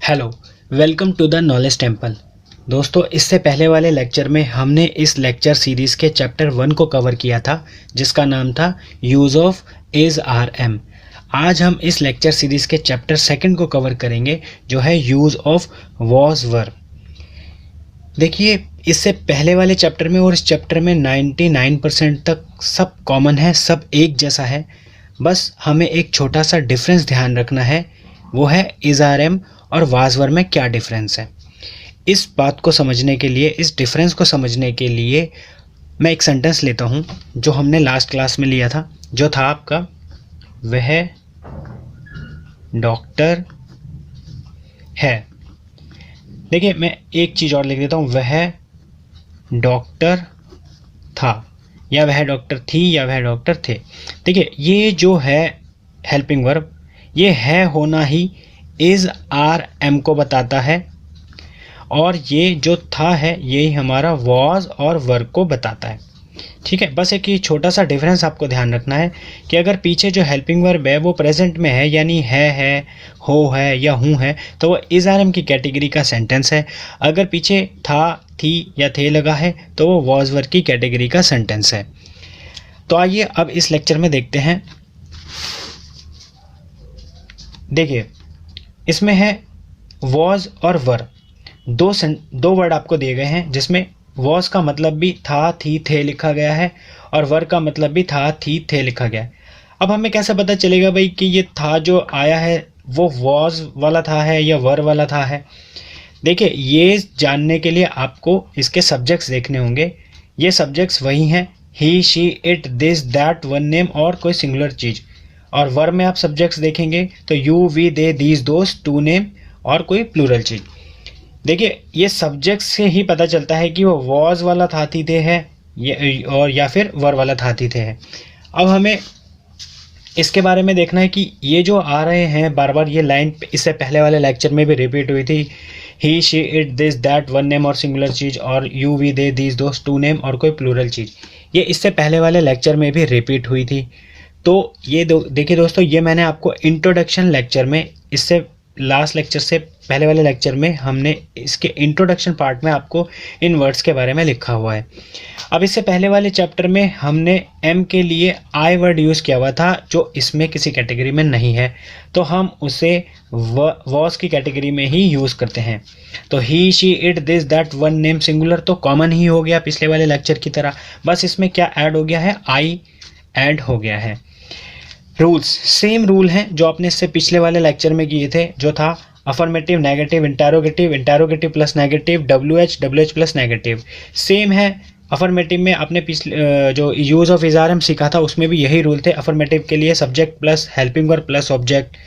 Hello, welcome to the knowledge temple. दोस्तों, इससे पहले वाले लेक्चर में हमने इस लेक्चर सीरीज़ के चैप्टर 1 को कवर किया था, जिसका नाम था use of is are am. आज हम इस लेक्चर सीरीज़ के चैप्टर 2 को कवर करेंगे, जो है यूज़ ऑफ वॉज वर। देखिए, इससे पहले वाले चैप्टर में और इस चैप्टर में 99% तक सब कॉमन है, सब एक जैसा है। बस हमें एक छोटा सा डिफरेंस ध्यान रखना है, वो है इज़ आर एम और वाज वर में क्या डिफरेंस है। इस बात को समझने के लिए, इस डिफरेंस को समझने के लिए मैं एक सेंटेंस लेता हूँ जो हमने लास्ट क्लास में लिया था, जो था आपका वह डॉक्टर है। देखिए, मैं एक चीज़ और लिख देता हूँ, वह डॉक्टर था, या वह डॉक्टर थी, या वह डॉक्टर थे। देखिए, ये जो है हेल्पिंग वर्ब, ये है होना ही इज़ आर एम को बताता है, और ये जो था है यही हमारा वॉज और वर्ब को बताता है। ठीक है, बस एक ये छोटा सा डिफरेंस आपको ध्यान रखना है कि अगर पीछे जो हेल्पिंग वर्ब है वो प्रेजेंट में है, यानी है, हो है या हूँ है, तो वो इज़ आर एम की कैटेगरी का सेंटेंस है। अगर पीछे था, थी या थे लगा है, तो वो वॉज वर्ब की कैटेगरी का सेंटेंस है। तो आइए अब इस लेक्चर में देखते हैं। देखिए, इसमें है वॉज और वर, दो वर्ड आपको दिए गए हैं, जिसमें वॉज का मतलब भी था, थी, थे लिखा गया है, और वर का मतलब भी था, थी, थे लिखा गया है। अब हमें कैसे पता चलेगा भाई कि ये था जो आया है वो वॉज वाला था है या वर वाला था है? देखिए, ये जानने के लिए आपको इसके सब्जेक्ट्स देखने होंगे। ये सब्जेक्ट्स वही हैं, he, she, it, this, that, one name और कोई सिंगुलर चीज़। और वर में आप सब्जेक्ट्स देखेंगे तो you, we, they, these, those, to name और कोई प्लूरल चीज़। देखिए, ये सब्जेक्ट से ही पता चलता है कि वो वॉज वाला था, थी, थे है, और या फिर वर वाला था, थी, थे है। अब हमें इसके बारे में देखना है कि ये जो आ रहे हैं बार बार, ये लाइन इससे पहले वाले लेक्चर में भी रिपीट हुई थी, he, she, it, this, that, one name और सिंगुलर चीज़, और you, we, they, these, those, two name और कोई प्लूरल चीज़। ये इससे पहले वाले लेक्चर में भी रिपीट हुई थी। तो ये देखिए दोस्तों, ये मैंने आपको इंट्रोडक्शन लेक्चर में, इससे लास्ट लेक्चर से पहले वाले लेक्चर में हमने इसके इंट्रोडक्शन पार्ट में आपको इन वर्ड्स के बारे में लिखा हुआ है। अब इससे पहले वाले चैप्टर में हमने एम के लिए आई वर्ड यूज़ किया हुआ था, जो इसमें किसी कैटेगरी में नहीं है, तो हम उसे वॉज की कैटेगरी में ही यूज़ करते हैं। तो he, she, it, this, that, one name singular तो कॉमन ही हो गया पिछले वाले लेक्चर की तरह, बस इसमें क्या ऐड हो गया है, आई ऐड हो गया है। रूल्स सेम रूल हैं जो आपने इससे पिछले वाले लेक्चर में किए थे, जो था affirmative, negative, interrogative, interrogative plus negative, W H plus negative, same है। अफर्मेटिव में आपने पिछले जो use of is are am सीखा था, उसमें भी यही रूल थे। अफर्मेटिव के लिए subject plus helping verb plus object,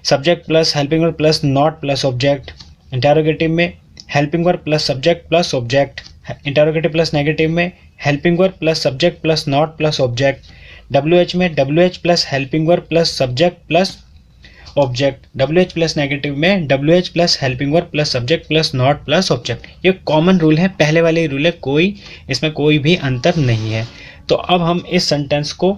subject plus helping verb plus not plus object. Interrogative में helping verb plus subject plus object. Interrogative plus negative में helping verb plus subject plus not plus object. WH में WH plus helping verb plus subject plus object. WH plus negative में WH plus helping verb plus subject plus not plus object. ये common rule है, पहले वाले rule है, इसमें कोई भी अंतर नहीं है। तो अब हम इस सेंटेंस को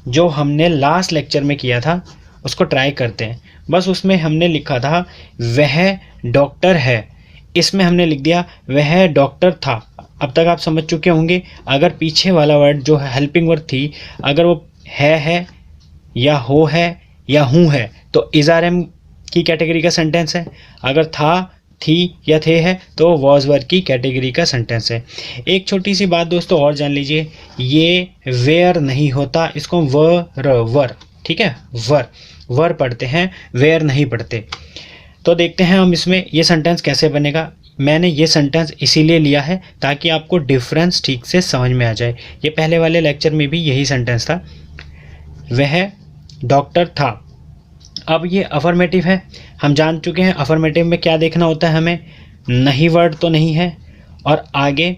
जो हमने लास्ट लेक्चर में किया था उसको ट्राई करते हैं। बस उसमें हमने लिखा था वह डॉक्टर है, इसमें हमने लिख दिया वह डॉक्टर था। अब तक आप समझ चुके होंगे, अगर पीछे वाला वर्ड जो हेल्पिंग वर्ब थी, अगर वो है या हो है या हूँ है, तो इज़ आर एम की कैटेगरी का सेंटेंस है। अगर था, थी या थे है, तो वॉज वर्ब की कैटेगरी का सेंटेंस है। एक छोटी सी बात दोस्तों और जान लीजिए, ये वेयर नहीं होता, इसको वर, ठीक है, वर पढ़ते हैं, वेयर नहीं पढ़ते। तो देखते हैं हम इसमें ये सेंटेंस कैसे बनेगा। मैंने ये सेंटेंस इसीलिए लिया है ताकि आपको डिफरेंस ठीक से समझ में आ जाए। ये पहले वाले लेक्चर में भी यही सेंटेंस था, वह डॉक्टर था। अब ये अफर्मेटिव है, हम जान चुके हैं अफर्मेटिव में क्या देखना होता है हमें, नहीं वर्ड तो नहीं है, और आगे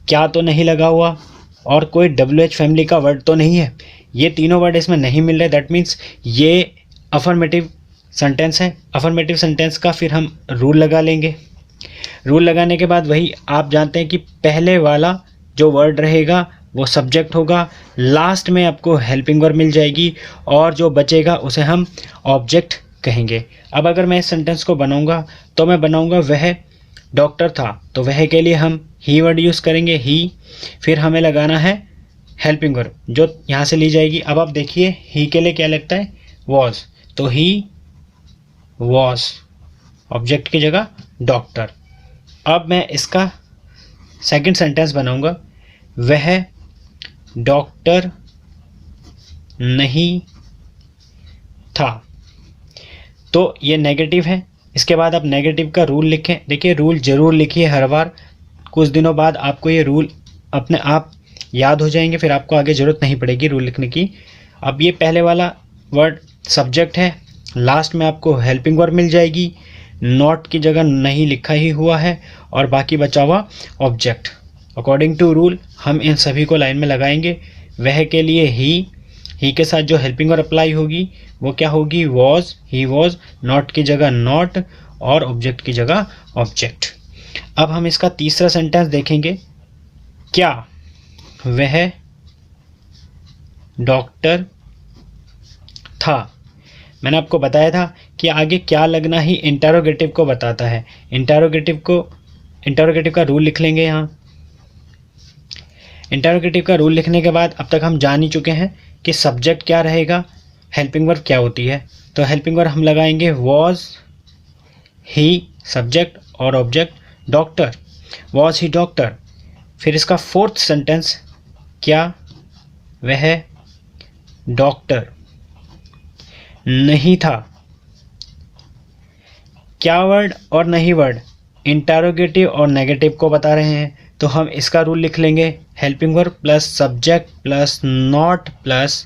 क्या तो नहीं लगा हुआ, और कोई WH फैमिली का वर्ड तो नहीं है। ये तीनों वर्ड इसमें नहीं मिल रहे, दैट मीन्स ये अफर्मेटिव सेंटेंस है। अफर्मेटिव सेंटेंस का फिर हम रूल लगा लेंगे। रूल लगाने के बाद वही आप जानते हैं कि पहले वाला जो वर्ड रहेगा वो सब्जेक्ट होगा, लास्ट में आपको हेल्पिंग वर्ब मिल जाएगी, और जो बचेगा उसे हम ऑब्जेक्ट कहेंगे। अब अगर मैं इस सेंटेंस को बनाऊंगा तो मैं बनाऊंगा वह डॉक्टर था, तो वह के लिए हम ही वर्ड यूज़ करेंगे, ही। फिर हमें लगाना है हेल्पिंग वर्ब जो यहाँ से ली जाएगी। अब आप देखिए ही के लिए क्या लगता है, वॉज, तो ही वॉज ऑब्जेक्ट की जगह डॉक्टर। अब मैं इसका सेकंड सेंटेंस बनाऊंगा, वह डॉक्टर नहीं था, तो ये नेगेटिव है। इसके बाद आप नेगेटिव का रूल लिखें। देखिए रूल जरूर लिखिए हर बार, कुछ दिनों बाद आपको ये रूल अपने आप याद हो जाएंगे, फिर आपको आगे ज़रूरत नहीं पड़ेगी रूल लिखने की। अब ये पहले वाला वर्ड सब्जेक्ट है, लास्ट में आपको हेल्पिंग वर्ब मिल जाएगी, नॉट की जगह नहीं लिखा ही हुआ है, और बाकी बचा हुआ ऑब्जेक्ट। अकॉर्डिंग टू रूल हम इन सभी को लाइन में लगाएंगे। वह के लिए ही के साथ जो हेल्पिंग वर्ब अप्लाई होगी वो क्या होगी, वॉज, ही वॉज, नॉट की जगह नॉट और ऑब्जेक्ट की जगह ऑब्जेक्ट। अब हम इसका तीसरा सेंटेंस देखेंगे, क्या वह डॉक्टर था। मैंने आपको बताया था कि आगे क्या लगना ही इंटरोगेटिव को बताता है। इंटरोगेटिव का रूल लिख लेंगे यहाँ। इंटरोगेटिव का रूल लिखने के बाद अब तक हम जान ही चुके हैं कि सब्जेक्ट क्या रहेगा, हेल्पिंग वर्ब क्या होती है। तो हेल्पिंग वर्ब हम लगाएंगे वॉज, ही सब्जेक्ट और object doctor, was he doctor. फिर इसका फोर्थ सेंटेंस, क्या वह डॉक्टर नहीं था। क्या वर्ड और नहीं वर्ड इंटरोगेटिव और नेगेटिव को बता रहे हैं, तो हम इसका रूल लिख लेंगे, helping verb plus subject plus not plus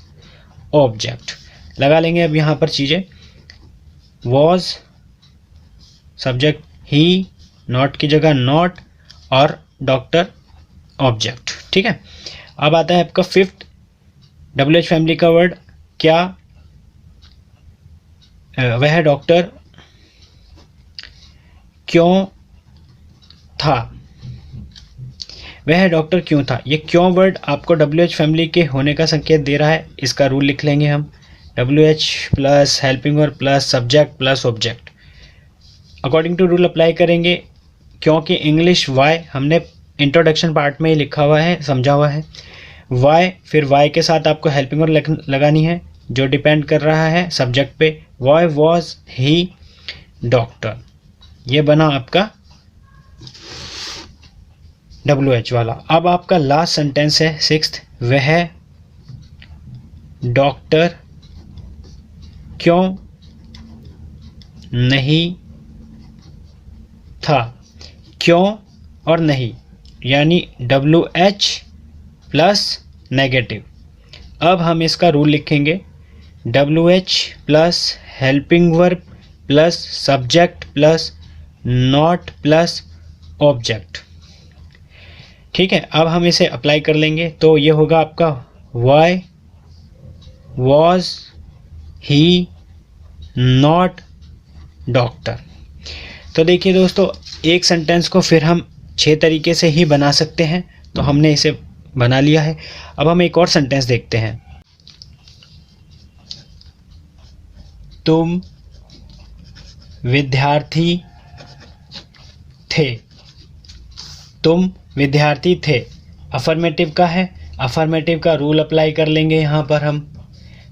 object. लगा लेंगे अब यहाँ पर चीज़ें, वॉज सब्जेक्ट, ही नॉट की जगह नॉट और डॉक्टर ऑब्जेक्ट। ठीक है। अब आता है आपका फिफ्थ WH फैमिली का वर्ड, क्या वह डॉक्टर क्यों था। वह डॉक्टर क्यों था, ये क्यों वर्ड आपको WH फैमिली के होने का संकेत दे रहा है। इसका रूल लिख लेंगे हम, WH plus helping verb plus subject plus object. According to rule apply करेंगे, क्योंकि इंग्लिश वाई हमने इंट्रोडक्शन पार्ट में ही लिखा हुआ है, समझा हुआ है। वाई, फिर वाई के साथ आपको हेल्पिंग वर्ब लगानी है जो डिपेंड कर रहा है सब्जेक्ट पे। वाई वॉज ही डॉक्टर, ये बना आपका WH वाला। अब आपका लास्ट सेंटेंस है सिक्स्थ, वह डॉक्टर क्यों नहीं था। क्यों और नहीं यानी WH प्लस नेगेटिव। अब हम इसका रूल लिखेंगे, WH plus helping verb plus subject plus not plus object. ठीक है। अब हम इसे अप्लाई कर लेंगे, तो ये होगा आपका why was he not doctor. तो देखिए दोस्तों, एक सेंटेंस को फिर हम 6 तरीके से ही बना सकते हैं, तो हमने इसे बना लिया है। अब हम एक और सेंटेंस देखते हैं, तुम विद्यार्थी थे। तुम विद्यार्थी थे अफर्मेटिव का है, अफर्मेटिव का रूल अप्लाई कर लेंगे यहाँ पर हम।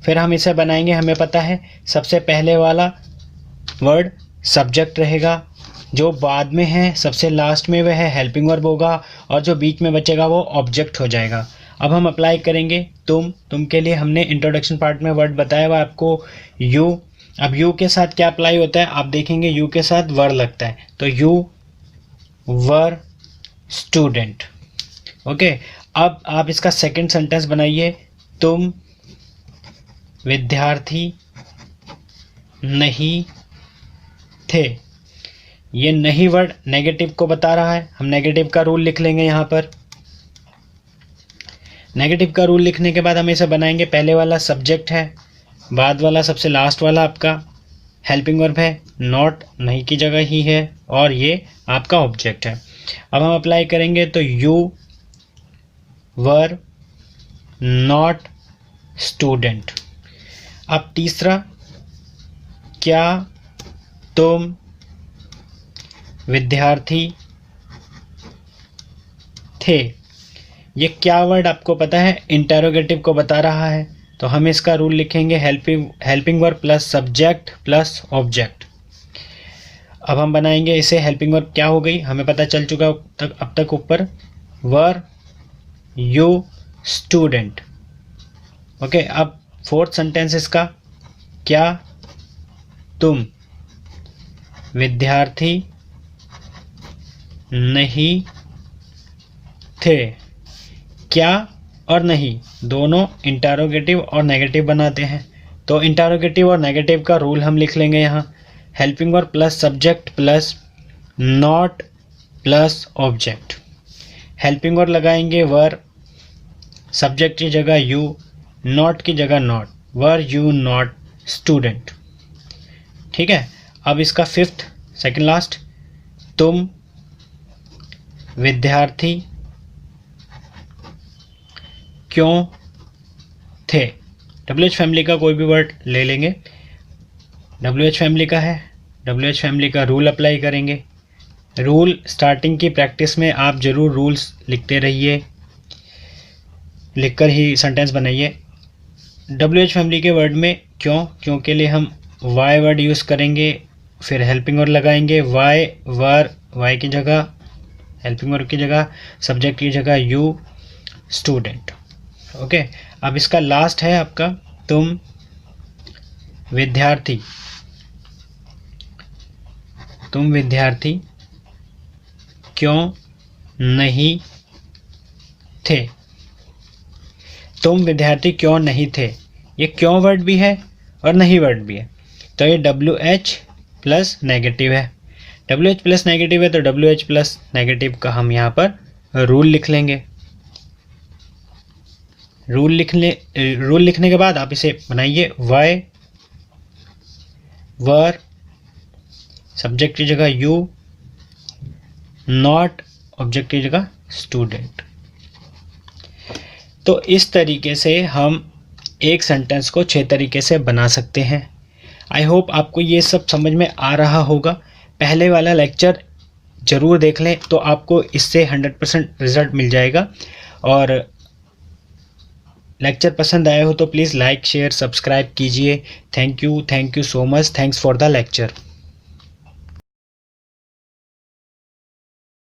फिर हम इसे बनाएंगे, हमें पता है सबसे पहले वाला वर्ड सब्जेक्ट रहेगा, जो बाद में है सबसे लास्ट में वह हेल्पिंग वर्ब होगा, और जो बीच में बचेगा वो ऑब्जेक्ट हो जाएगा। अब हम अप्लाई करेंगे तुम के लिए हमने इंट्रोडक्शन पार्ट में वर्ड बताया हुआ आपको यू। अब यू के साथ क्या अप्लाई होता है आप देखेंगे, यू के साथ वर लगता है, तो यू वर स्टूडेंट। ओके। अब आप इसका सेकंड सेंटेंस बनाइए, तुम विद्यार्थी नहीं थे। ये नहीं वर्ड नेगेटिव को बता रहा है, हम नेगेटिव का रूल लिख लेंगे यहाँ पर। नेगेटिव का रूल लिखने के बाद हम इसे बनाएंगे, पहले वाला सब्जेक्ट है, बाद वाला सबसे लास्ट वाला आपका हेल्पिंग वर्ब है, नॉट नहीं की जगह ही है, और ये आपका ऑब्जेक्ट है। अब हम अप्लाई करेंगे, तो यू वर नॉट स्टूडेंट। अब तीसरा, क्या तुम विद्यार्थी थे। ये क्या वर्ड आपको पता है, इंटेरोगेटिव को बता रहा है, तो हम इसका रूल लिखेंगे helping verb plus subject plus object. अब हम बनाएंगे इसे, हेल्पिंग वर्ब क्या हो गई हमें पता चल चुका अब तक ऊपर, वर यू स्टूडेंट। ओके, अब फोर्थ सेंटेंस इसका, क्या तुम विद्यार्थी नहीं थे। क्या और नहीं दोनों इंटरोगेटिव और नेगेटिव बनाते हैं, तो इंटरोगेटिव और नेगेटिव का रूल हम लिख लेंगे यहाँ, helping verb plus subject plus not plus object. Helping verb लगाएंगे वर, सब्जेक्ट की जगह यू, नॉट की जगह not, were you not student. ठीक है, अब इसका फिफ्थ सेकंड लास्ट, तुम विद्यार्थी क्यों थे। WH फैमिली का कोई भी वर्ड ले लेंगे, WH फैमिली का है, WH फैमिली का रूल अप्लाई करेंगे। रूल स्टार्टिंग की प्रैक्टिस में आप ज़रूर रूल्स लिखते रहिए, लिखकर ही सेंटेंस बनाइए। WH फैमिली के वर्ड में क्यों के लिए हम वाई वर्ड यूज़ करेंगे, फिर हेल्पिंग वर्ब लगाएंगे, वाई वर, वाई की जगह हेल्पिंग वर्ब की जगह, सब्जेक्ट की जगह यू, स्टूडेंट। ओके, अब इसका लास्ट है आपका, तुम विद्यार्थी क्यों नहीं थे। तुम विद्यार्थी क्यों नहीं थे, ये क्यों वर्ड भी है और नहीं वर्ड भी है, तो ये WH प्लस नेगेटिव है। WH प्लस नेगेटिव है तो WH प्लस नेगेटिव का हम यहाँ पर रूल लिख लेंगे। रूल लिखने के बाद आप इसे बनाइए, वाई वर, सब्जेक्ट की जगह यू, नॉट, ऑब्जेक्ट की जगह स्टूडेंट। तो इस तरीके से हम एक सेंटेंस को 6 तरीके से बना सकते हैं। आई होप आपको ये सब समझ में आ रहा होगा। पहले वाला लेक्चर ज़रूर देख लें तो आपको इससे 100% रिजल्ट मिल जाएगा। और लेक्चर पसंद आया हो तो प्लीज़ लाइक शेयर सब्सक्राइब कीजिए। Thank you so much. Thanks for the lecture.